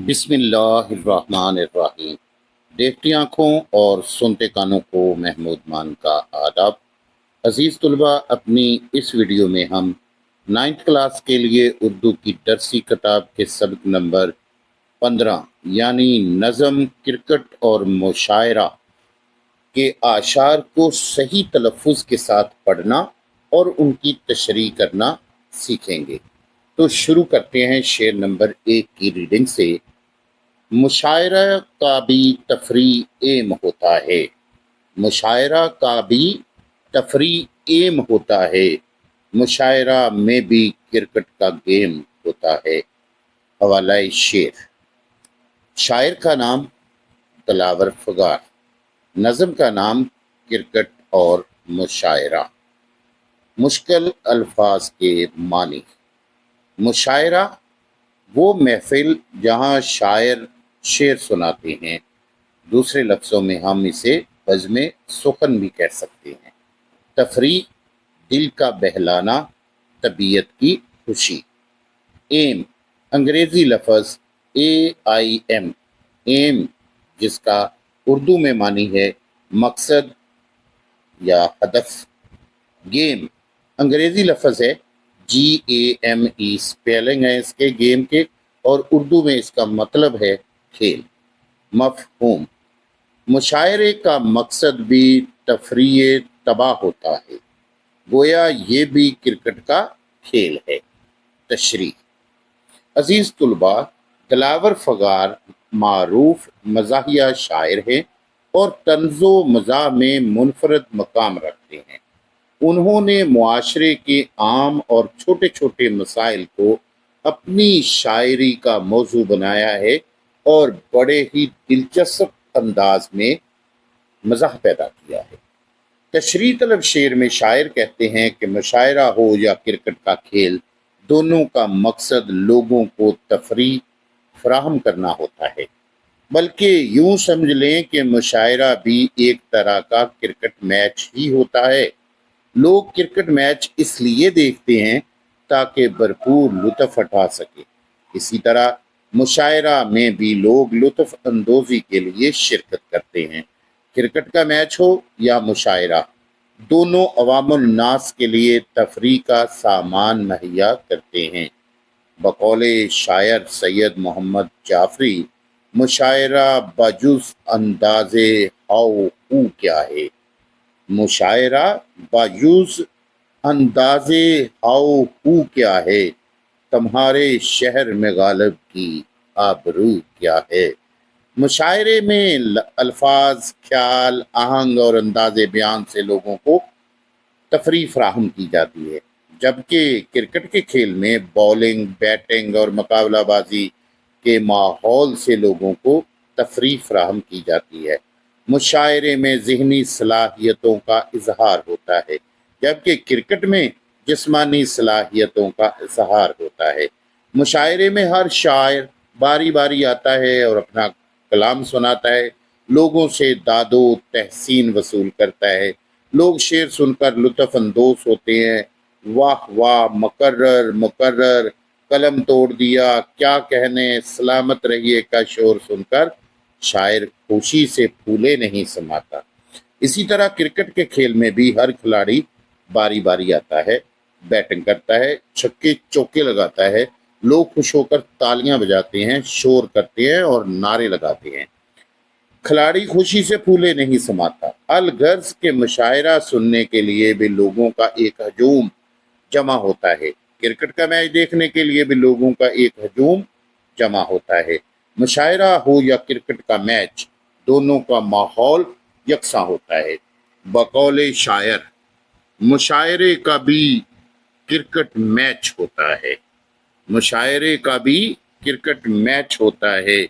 بسم اللہ الرحمن الرحیم۔ دیکھتی آنکھوں اور سنتے کانوں کو محمود مان کا آداب۔ عزیز طلباء، اپنی اس ویڈیو میں ہم 9th کلاس کے لیے اردو کی درسی کتاب کے سبق نمبر 15 یعنی نظم، کرکٹ اور مشاعرہ کے اعشار کو صحیح تلفظ کے ساتھ پڑھنا اور ان کی تشریح کرنا سیکھیں گے۔ تو شروع کرتے ہیں شعر نمبر 1 کی ریڈنگ سے۔ مشاعرہ کا بھی تفریح ایم ہوتا ہے، مشاعرہ کا بھی تفریح ایم ہوتا ہے، مشاعرہ میں بھی کرکٹ کا گیم ہوتا ہے۔ حوالہ شعر۔ شاعر کا نام دلاور فغار، نظم کا نام کرکٹ اور مشاعرہ۔ مشکل الفاظ کے معنی۔ مشاعرہ وہ محفل جہاں شاعر شعر سناتے ہیں، دوسرے لفظوں میں ہم اسے بزم سخن بھی کہہ سکتے ہیں۔ تفریح، دل کا بہلانا، طبیعت کی خوشی۔ ایم، انگریزی لفظ AIM، ایم جس کا اردو میں معنی ہے مقصد یا ہدف۔ گیم، انگریزی لفظ ہے GAME، سپیلنگ ہے اس کے گیم کے، اور اردو میں اس کا مطلب ہے کھیل۔ مفہوم، مشاعرے کا مقصد بھی تفریح طبع ہوتا ہے، گویا یہ بھی کرکٹ کا کھیل ہے۔ تشریح۔ عزیز طلباء، دلاور فغار معروف مزاحیہ شاعر ہیں اور طنز و مزاح میں منفرد مقام رکھتے ہیں۔ انہوں نے معاشرے کے عام اور چھوٹے چھوٹے مسائل کو اپنی شاعری کا موضوع بنایا ہے اور بڑے ہی دلچسپ انداز میں مزاح پیدا کیا ہے۔ تشریح طلب شعر میں شاعر کہتے ہیں کہ مشاعرہ ہو یا کرکٹ کا کھیل، دونوں کا مقصد لوگوں کو تفریح فراہم کرنا ہوتا ہے، بلکہ یوں سمجھ لیں کہ مشاعرہ بھی ایک طرح کا کرکٹ میچ ہی ہوتا ہے۔ لوگ کرکٹ میچ اس لیے دیکھتے ہیں تاکہ بھرپور لطف اٹھا سکے، اسی طرح مشاعرہ میں بھی لوگ لطف اندوزی کے لیے شرکت کرتے ہیں۔ کرکٹ کا میچ ہو یا مشاعرہ، دونوں عوام الناس کے لیے تفریح کا سامان مہیا کرتے ہیں۔ بقول شاعر سید محمد جعفری، مشاعرہ بجز انداز ہاؤ ہو کیا ہے، مشاعرہ بجز انداز ہاؤ ہو کیا ہے، تمہارے شہر میں غالب کی آبرو کیا ہے۔ مشاعرے میں الفاظ، خیال، آہنگ اور انداز بیان سے لوگوں کو تفریح فراہم کی جاتی ہے، جبکہ کرکٹ کے کھیل میں بالنگ، بیٹنگ اور مقابلہ بازی کے ماحول سے لوگوں کو تفریح فراہم کی جاتی ہے۔ مشاعرے میں ذہنی صلاحیتوں کا اظہار ہوتا ہے، جبکہ کرکٹ میں جسمانی صلاحیتوں کا اظہار ہوتا ہے۔ مشاعرے میں ہر شاعر باری باری آتا ہے اور اپنا کلام سناتا ہے، لوگوں سے داد و تحسین وصول کرتا ہے۔ لوگ شعر سن کر لطف اندوز ہوتے ہیں۔ واہ واہ، مکرر مکرر، قلم توڑ دیا، کیا کہنے، سلامت رہیے کا شور سن کر شاعر خوشی سے پھولے نہیں سماتا۔ اسی طرح کرکٹ کے کھیل میں بھی ہر کھلاڑی باری باری آتا ہے، بیٹنگ کرتا ہے، چھکے چوکے لگاتا ہے، لوگ خوش ہو کر تالیاں بجاتے ہیں، شور کرتے ہیں اور نعرے لگاتے ہیں۔ کھلاڑی خوشی سے پھولے نہیں سماتا۔ الغرض کے مشاعرہ سننے کے لیے بھی لوگوں کا ایک ہجوم جمع ہوتا ہے، کرکٹ کا میچ دیکھنے کے لیے بھی لوگوں کا ایک ہجوم جمع ہوتا ہے۔ مشاعرہ ہو یا کرکٹ کا میچ، دونوں کا ماحول یکساں ہوتا ہے۔ بقول شاعر، مشاعرے کا بھی کرکٹ میچ ہوتا ہے، مشاعرے کا بھی کرکٹ میچ ہوتا ہے،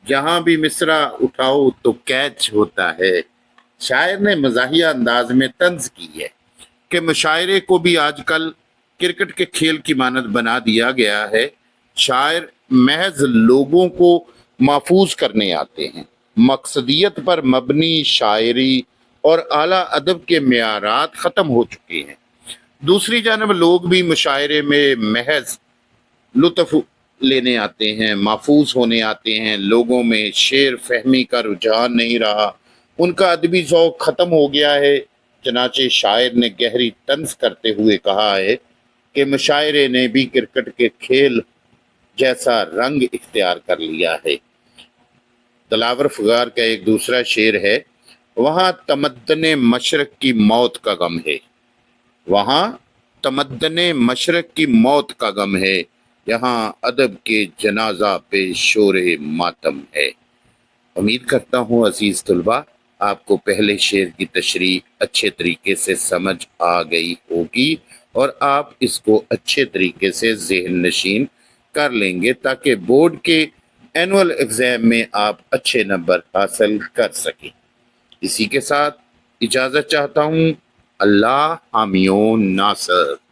جہاں بھی مصرع اٹھاؤ تو کیچ ہوتا ہے۔ شاعر نے مزاحیہ انداز میں طنز کی ہے کہ مشاعرے کو بھی آج کل کرکٹ کے کھیل کی مانند بنا دیا گیا ہے۔ شاعر محض لوگوں کو محفوظ کرنے آتے ہیں۔ مقصدیت پر مبنی شاعری اور اعلیٰ ادب کے معیارات ختم ہو چکے ہیں۔ دوسری جانب لوگ بھی مشاعرے میں محض لطف لینے آتے ہیں، محفوظ ہونے آتے ہیں، لوگوں میں شعر فہمی کا رجحان نہیں رہا، ان کا ادبی ذوق ختم ہو گیا ہے۔ چنانچہ شاعر نے گہری طنز کرتے ہوئے کہا ہے کہ مشاعرے نے بھی کرکٹ کے کھیل جیسا رنگ اختیار کر لیا ہے۔ دلاور فغار کا ایک دوسرا شعر ہے، وہاں تمدن مشرق کی موت کا غم ہے، وہاں تمدن مشرق کی موت کا غم ہے، یہاں ادب کے جنازہ پہ شور ماتم ہے۔ امید کرتا ہوں عزیز طلبہ آپ کو پہلے شعر کی تشریح اچھے طریقے سے سمجھ آ گئی ہوگی اور آپ اس کو اچھے طریقے سے ذہن نشین کر لیں گے تاکہ بورڈ کے اینول ایگزام میں آپ اچھے نمبر حاصل کر سکیں۔ اسی کے ساتھ اجازت چاہتا ہوں۔ اللہ حامیون ناصر۔